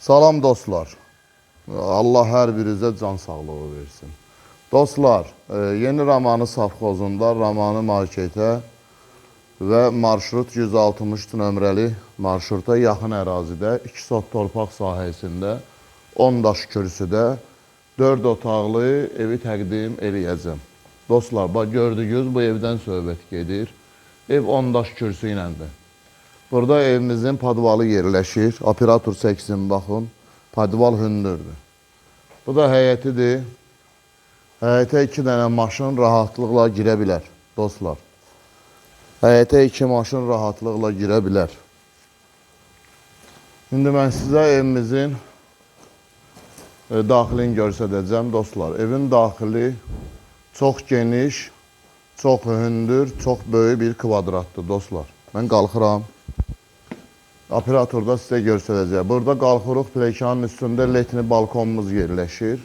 Salam dostlar. Allah hər birinizə can sağlığı versin. Dostlar, yeni Ramanı safxozunda Ramanı marketə və marşrut 163 nömrəli marşruta yaxın ərazidə 2 sot torpaq sahəsində 10 daş kürsüdə 4 otaqlı evi təqdim eləyəcəm. Dostlar, gördüyünüz bu evdən söhbət gedir. Ev 10 daş kürsü iləndir. Burada evimizin padvalı yerləşir. Operator çəksin, baxın. Padval hündürdür. Bu da həyətidir. Həyətə 2 dənə maşın rahatlıqla girə bilər, dostlar. Həyətə 2 maşın rahatlıqla girə bilər. İndi mən sizə evimizin daxilini göstərəcəm, dostlar. Evin daxili çox geniş, çox hündür, çox böyük bir kvadratdır, dostlar. Mən qalxıram. Operatorda sizə göstərəcək. Burada qalxırıq, plekanın üstündə letni balkonumuz yerləşir.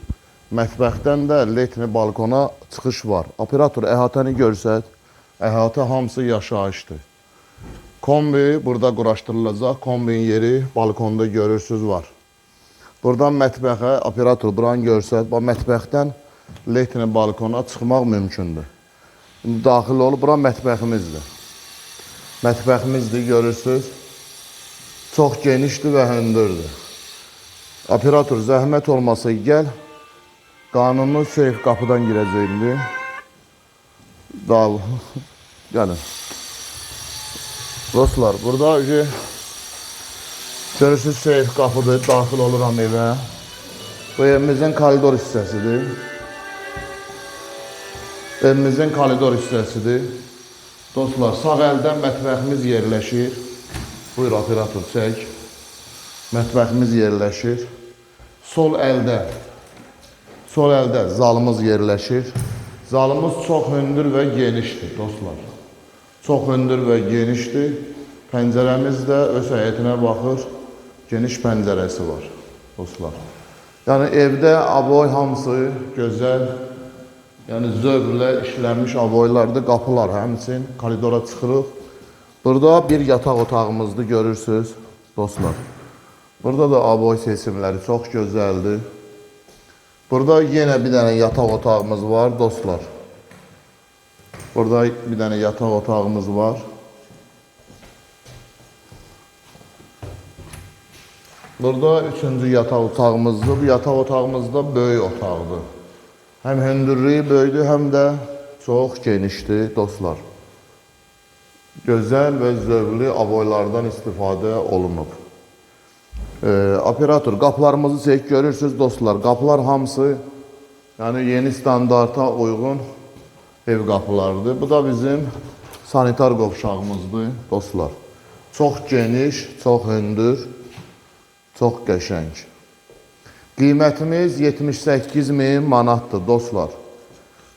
Mətbəxdən də letni balkona çıxış var. Operator, əhatəni görsət. Əhatə hamısı yaşayışdır. Kombi burada quraşdırılacaq. Kombinin yeri balkonda görürsünüz var. Buradan mətbəxə, operator buranı görsət. Mətbəxdən letni balkona çıxmaq mümkündür. İndi daxil olub, bura mətbəximizdir. Mətbəximizdir, görürsünüz. Çox genişdir və hündürdür. Operator, zəhmət olmasa gəl. Qanunlu seyf qapıdan girəcəkdir. Gəlin. Dostlar, burada görürsünüz seyf qapıdır. Daxil oluram evə. Bu evimizin koridor hissəsidir. Evimizin koridor hissəsidir. Dostlar, sağ əldən mətbəximiz yerləşir. Buyur, operator, çək. Mətbəximiz yerləşir. Sol əldə zalımız yerləşir. Zalımız çox hündür və genişdir, dostlar. Çox hündür və genişdir. Pəncərəmiz də öz həyətinə baxır. Geniş pəncərəsi var, dostlar. Yəni, evdə aboy hamısı gözəl, yəni zövqlə işlənmiş aboylardır. Qapılar həmçin, koridora çıxırıq. Burada bir yataq otağımızdır, görürsünüz, dostlar. Burada da aboy seçimləri çox gözəldir. Burada yenə bir dənə yataq otağımız var, dostlar. Burada bir dənə yataq otağımız var. Burada 3-cü yataq otağımızdır. Bu yataq otağımız da böyük otaqdır. Həm hündürlüyü böyüdür, həm də çox genişdir, dostlar. Gözəl və zövqlü aboylardan istifadə olunub. Operator, qapılarımızı çək, görürsünüz, dostlar. Qapılar hamısı yeni standarta uyğun ev qapılarıdır. Bu da bizim sanitar qovşağımızdır, dostlar. Çox geniş, çox hündür, çox qəşəng. Qiymətimiz 78.000 manatdır, dostlar.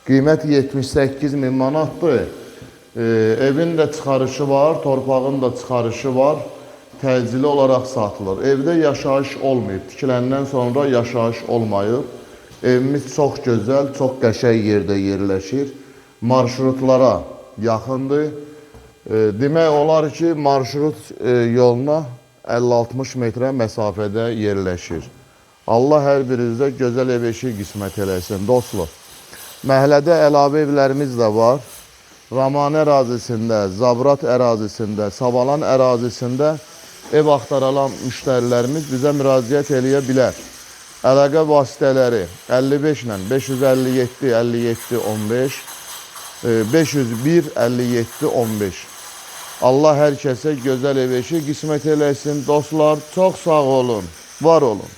Qiymət 78.000 manatdır. Evin də çıxarışı var, torpağın da çıxarışı var. Təcili olaraq satılır. Evdə yaşayış olmayıb. Tikiləndən sonra yaşayış olmayıb. Evimiz çox gözəl, çox qəşəng yerdə yerləşir. Marşrutlara yaxındır. Demək olar ki, marşrut yoluna 50-60 metrə məsafədə yerləşir. Allah hər birinizə gözəl ev eşik qismət eləsin, dostlar. Məhəllədə əlavə evlərimiz də var. Raman ərazisində, Zabrat ərazisində, Savalan ərazisində ev axtaralan müştərilərimiz bizə müraciət eləyə bilər. Əlaqə vasitələri 55 ilə 557 57 15, 501 57 15. Allah hər kəsə gözəl ev eşik qismət eləsin. Dostlar, çox sağ olun, var olun.